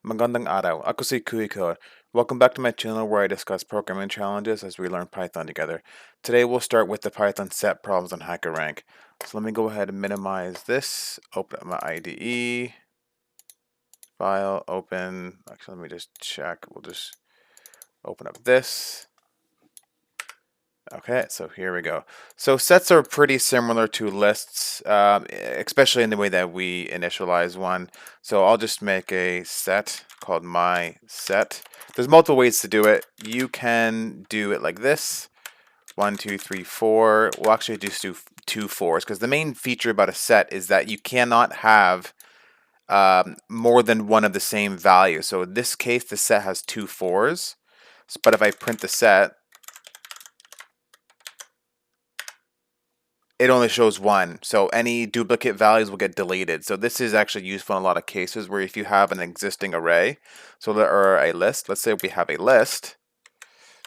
Magandang araw. Ako si Kuiko. Welcome back to my channel where I discuss programming challenges as we learn Python together. Today we'll start with the Python set problems on Hackerrank. So let me go ahead and minimize this, open up my IDE, file, open. Actually, let me just check. We'll just open up this. Okay, so here we go. So sets are pretty similar to lists, especially in the way that we initialize one. So I'll just make a set called my set. There's multiple ways to do it. You can do it like this. 1, 2, 3, 4. We'll actually just do 2 fours because the main feature about a set is that you cannot have more than one of the same value. So in this case, the set has 2 fours. But if I print the set, it only shows one, so any duplicate values will get deleted. So this is actually useful in a lot of cases where if you have an existing array, so there are a list, let's say we have a list,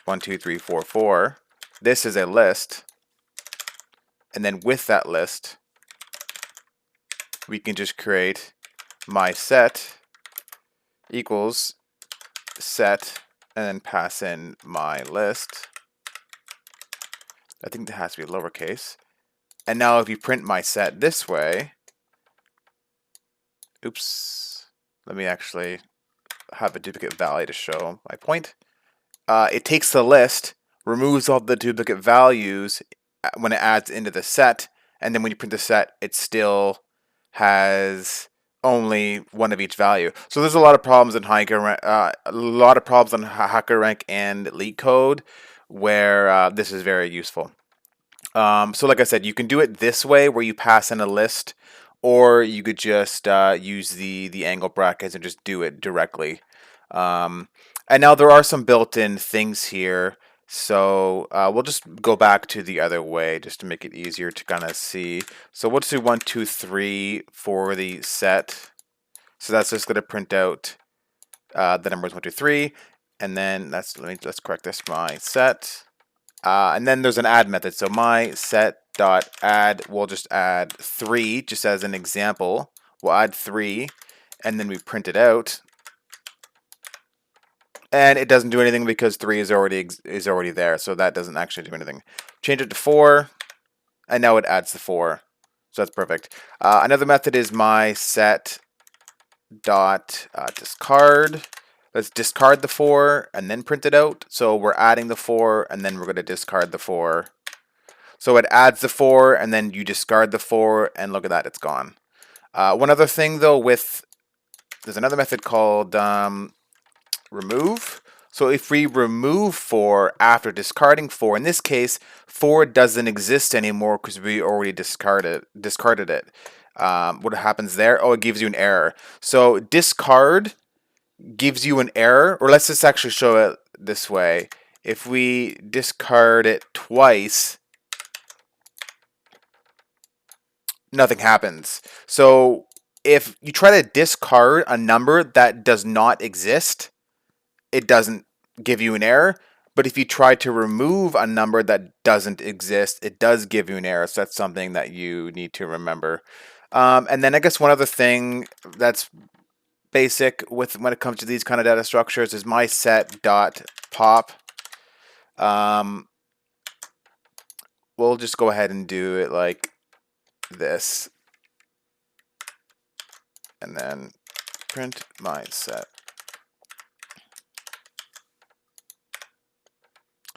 1, 2, 3, 4, 4. This is a list, and then with that list, we can just create my set equals set, and then pass in my list. I think that has to be lowercase. And now if you print my set this way, oops, let me actually have a duplicate value to show my point. It takes the list, removes all the duplicate values when it adds into the set, and then when you print the set, it still has only one of each value. So there's a lot of problems in Hackerrank, Hackerrank and LeetCode where this is very useful. So like I said, you can do it this way where you pass in a list, or you could just use the angle brackets and just do it directly. And now there are some built-in things here, so we'll just go back to the other way just to make it easier to kind of see. So we'll just do 1, 2, 3 for the set. So that's just going to print out the numbers 1, 2, 3, and then let's correct this, my set. And then there's an add method. So my set dot add, we'll just add 3 just as an example. We'll add 3, and then we print it out. And it doesn't do anything because 3 is already there, so that doesn't actually do anything. Change it to 4, and now it adds the 4. So that's perfect. Another method is my set dot discard. Let's discard the 4 and then print it out. So we're adding the 4 and then we're going to discard the 4. So it adds the 4 and then you discard the 4 and look at that, it's gone. One other thing though, there's another method called remove. So if we remove 4 after discarding 4, in this case 4 doesn't exist anymore because we already discarded it. What happens there? Oh, it gives you an error. So discard gives you an error, or let's just actually show it this way. If we discard it twice, nothing happens. So if you try to discard a number that does not exist, it doesn't give you an error. But if you try to remove a number that doesn't exist, it does give you an error. So that's something that you need to remember. And then I guess one other thing that's basic when it comes to these kind of data structures is my set dot pop. We'll just go ahead and do it like this, and then print my set.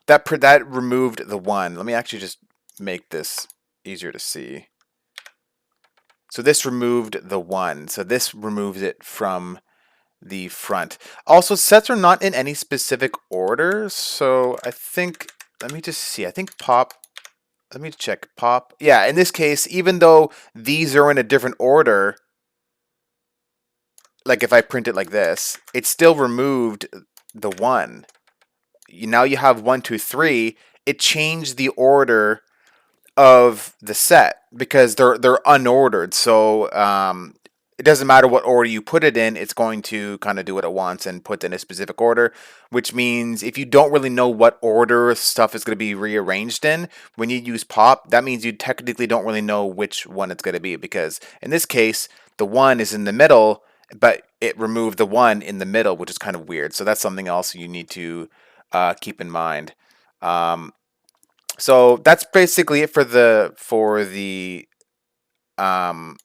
That removed the 1. Let me actually just make this easier to see. So this removed the 1. So this removes it from the front. Also, sets are not in any specific order. So I think, let me just see. I think pop, let me check pop. Yeah, in this case, even though these are in a different order, like if I print it like this, it still removed the 1. Now you have 1, 2, 3. It changed the order of the set because they're unordered. So it doesn't matter what order you put it in, it's going to kind of do what it wants and put in a specific order, which means if you don't really know what order stuff is going to be rearranged in, when you use pop, that means you technically don't really know which one it's going to be, because in this case, the 1 is in the middle but it removed the 1 in the middle, which is kind of weird. So that's something else you need to keep in mind. Um, so that's basically it for the um,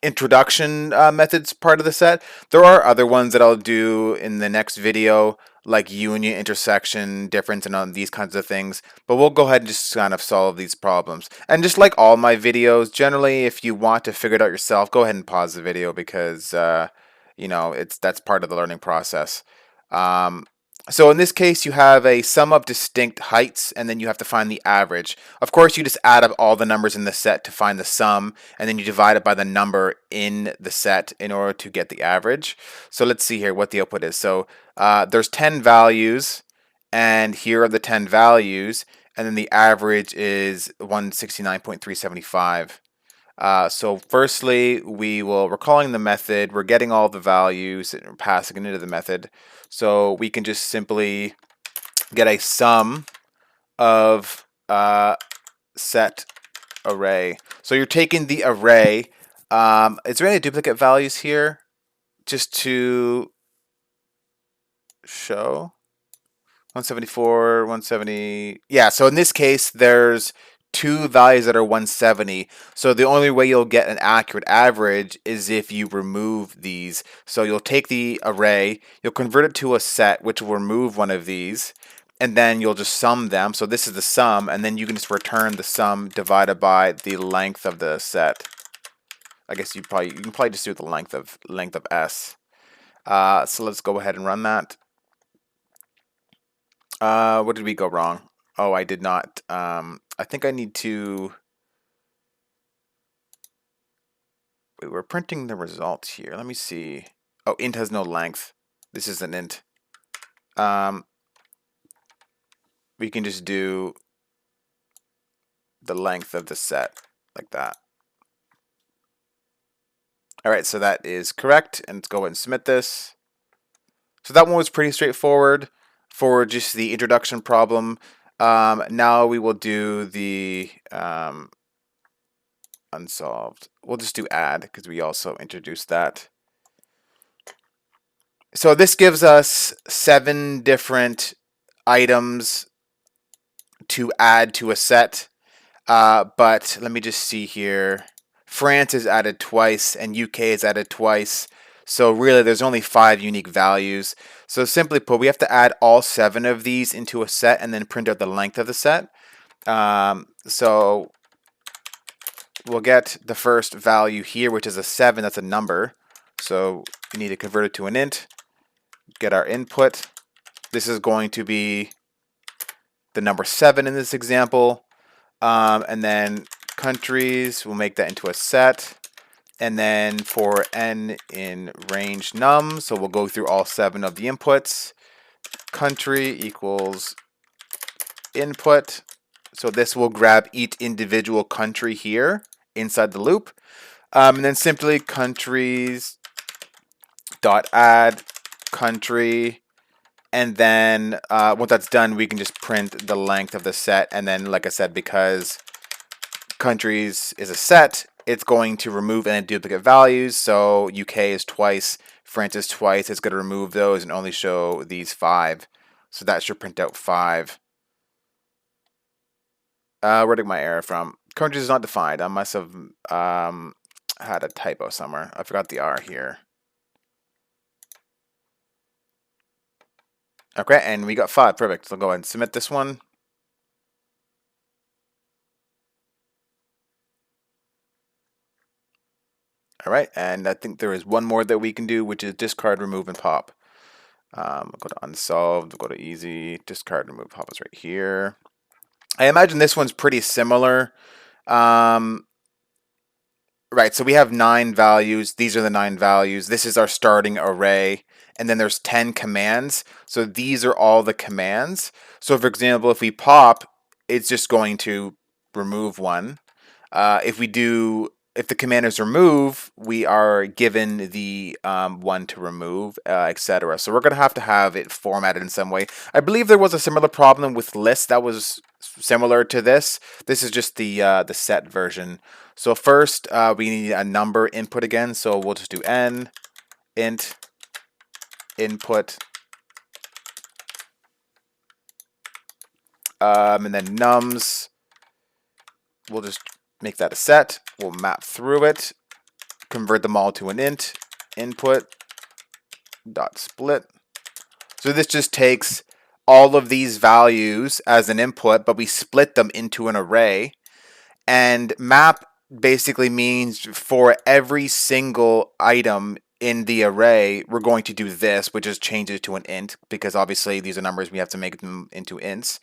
introduction methods part of the set. There are other ones that I'll do in the next video, like union, intersection, difference, and on these kinds of things. But we'll go ahead and just kind of solve these problems. And just like all my videos, generally, if you want to figure it out yourself, go ahead and pause the video because that's part of the learning process. Um, so in this case, you have a sum of distinct heights, and then you have to find the average. Of course, you just add up all the numbers in the set to find the sum, and then you divide it by the number in the set in order to get the average. So let's see here what the output is. So there's 10 values, and here are the 10 values, and then the average is 169.375. So firstly, we're calling the method, we're getting all the values and we're passing it into the method. So we can just simply get a sum of set array. So you're taking the array. Is there any duplicate values here? Just to show. 174, 170. Yeah, so in this case, there's two values that are 170. So the only way you'll get an accurate average is if you remove these. So you'll take the array, you'll convert it to a set, which will remove one of these, and then you'll just sum them. So this is the sum, and then you can just return the sum divided by the length of the set. I guess you can probably just do the length of s. So let's go ahead and run that. What did we go wrong? Oh, I did not. I think I need to. Wait, we're printing the results here. Let me see. Oh, int has no length. This is an int. We can just do the length of the set like that. All right, so that is correct. And let's go ahead and submit this. So that one was pretty straightforward for just the introduction problem. Now we will do the unsolved. We'll just do add because we also introduced that. So this gives us 7 different items to add to a set. But let me just see here. France is added twice and UK is added twice. So really there's only 5 unique values. So simply put, we have to add all 7 of these into a set and then print out the length of the set. So we'll get the first value here, which is a 7. That's a number. So we need to convert it to an int. Get our input. This is going to be the number 7 in this example. And then countries, we'll make that into a set. And then for n in range num, so we'll go through all 7 of the inputs. Country equals input. So this will grab each individual country here inside the loop. And then simply countries dot add country. And then once that's done, we can just print the length of the set. And then, like I said, because countries is a set, it's going to remove any duplicate values. So UK is twice, France is twice. It's going to remove those and only show these 5. So that should print out 5. Where did my error from? Countries is not defined. I must have had a typo somewhere. I forgot the R here. Okay, and we got 5. Perfect. So go ahead and submit this one. All right, and I think there is one more that we can do, which is discard, remove, and pop. Go to unsolved, go to easy, discard, remove, pop is right here. I imagine this one's pretty similar. Right, so we have 9 values. These are the 9 values. This is our starting array. And then there's 10 commands. So these are all the commands. So for example, if we pop, it's just going to remove 1. If we do if the command is remove, we are given the one to remove, etc. So we're going to have it formatted in some way. I believe there was a similar problem with list that was similar to this. This is just the set version. So first, we need a number input again. So we'll just do n int input, and then nums. We'll just make that a set. We'll map through it, convert them all to an int input dot split. So this just takes all of these values as an input, but we split them into an array. And map basically means for every single item in the array, we're going to do this, which is change it to an int, because obviously these are numbers, we have to make them into ints.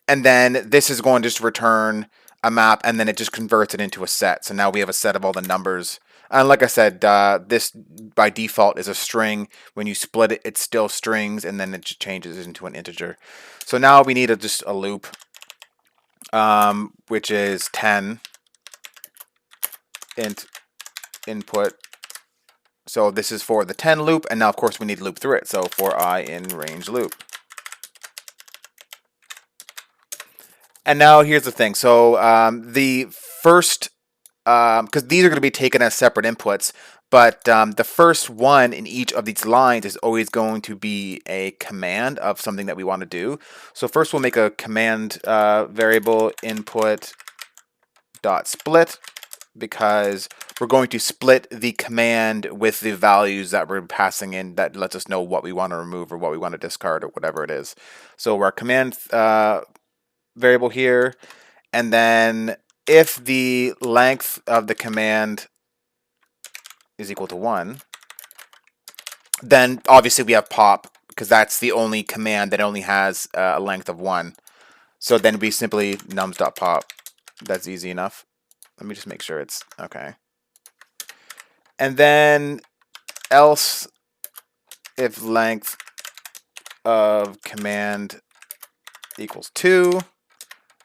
And then this is going to just return a map, and then it just converts it into a set. So now we have a set of all the numbers. And like I said, this by default is a string. When you split it, it's still strings, and then it changes into an integer. So now we need just a loop, which is 10 int input. So this is for the 10 loop, and now of course we need to loop through it. So for I in range loop. And now here's the thing. So the first, because these are going to be taken as separate inputs, but the first one in each of these lines is always going to be a command of something that we want to do. So first we'll make a command variable input dot split, because we're going to split the command with the values that we're passing in that lets us know what we want to remove or what we want to discard or whatever it is. So our command variable here, and then if the length of the command is equal to 1, then obviously we have pop, because that's the only command that only has a length of 1. So then we simply nums.pop. That's easy enough. Let me just make sure it's okay. And then else if length of command equals 2,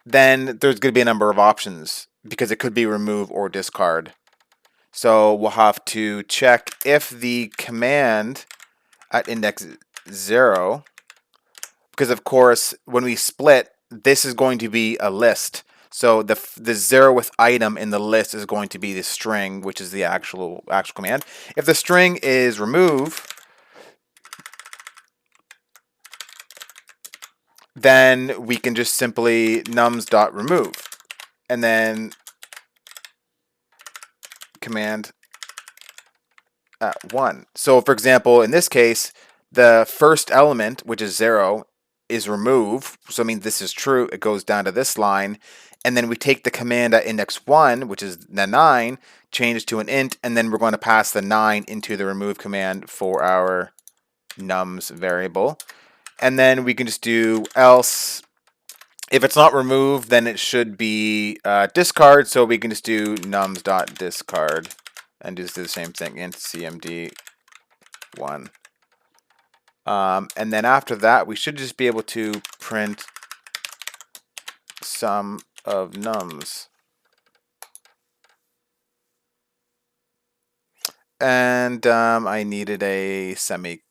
then there's going to be a number of options, because it could be remove or discard. So we'll have to check if the command at index 0, because of course when we split, this is going to be a list. So the 0th item in the list is going to be the string, which is the actual command. If the string is remove, then we can just simply nums.remove, and then command at 1. So for example, in this case, the first element, which is 0, is remove. So it means this is true. It goes down to this line. And then we take the command at index 1, which is the 9, change to an int, and then we're going to pass the 9 into the remove command for our nums variable. And then we can just do else. If it's not removed, then it should be discard. So we can just do nums.discard and just do the same thing, int cmd 1. And then after that, we should just be able to print sum of nums. And I needed a semi.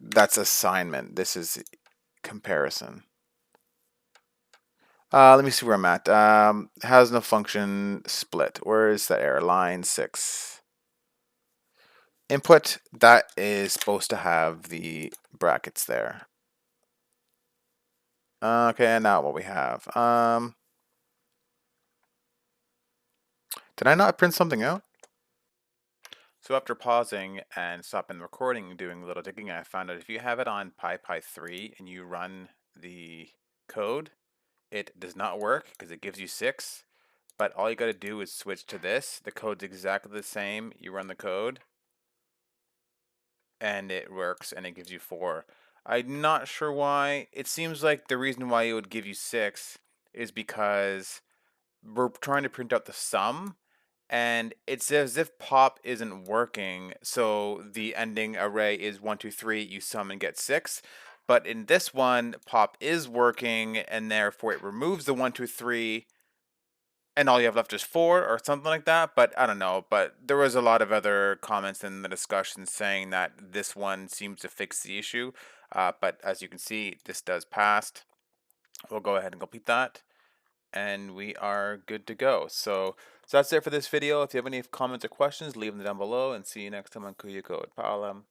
That's assignment. This is comparison. Let me see where I'm at. Has no function split. Where is the error? Line 6. Input, that is supposed to have the brackets there. Okay, now what we have. Did I not print something out? So after pausing and stopping the recording and doing a little digging, I found out if you have it on PyPy3 and you run the code, it does not work because it gives you 6. But all you got to do is switch to this. The code's exactly the same. You run the code and it works and it gives you 4. I'm not sure why. It seems like the reason why it would give you 6 is because we're trying to print out the sum, and it's as if pop isn't working. So the ending array is 1, 2, 3. You sum and get 6. But in this one, pop is working, and therefore it removes the 1, 2, 3 and all you have left is 4 or something like that. But I don't know. But there was a lot of other comments in the discussion saying that this one seems to fix the issue. But as you can see, this does pass. We'll go ahead and complete that, and we are good to go. So that's it for this video. If you have any comments or questions, leave them down below, and see you next time on Kuya Code. Paalam.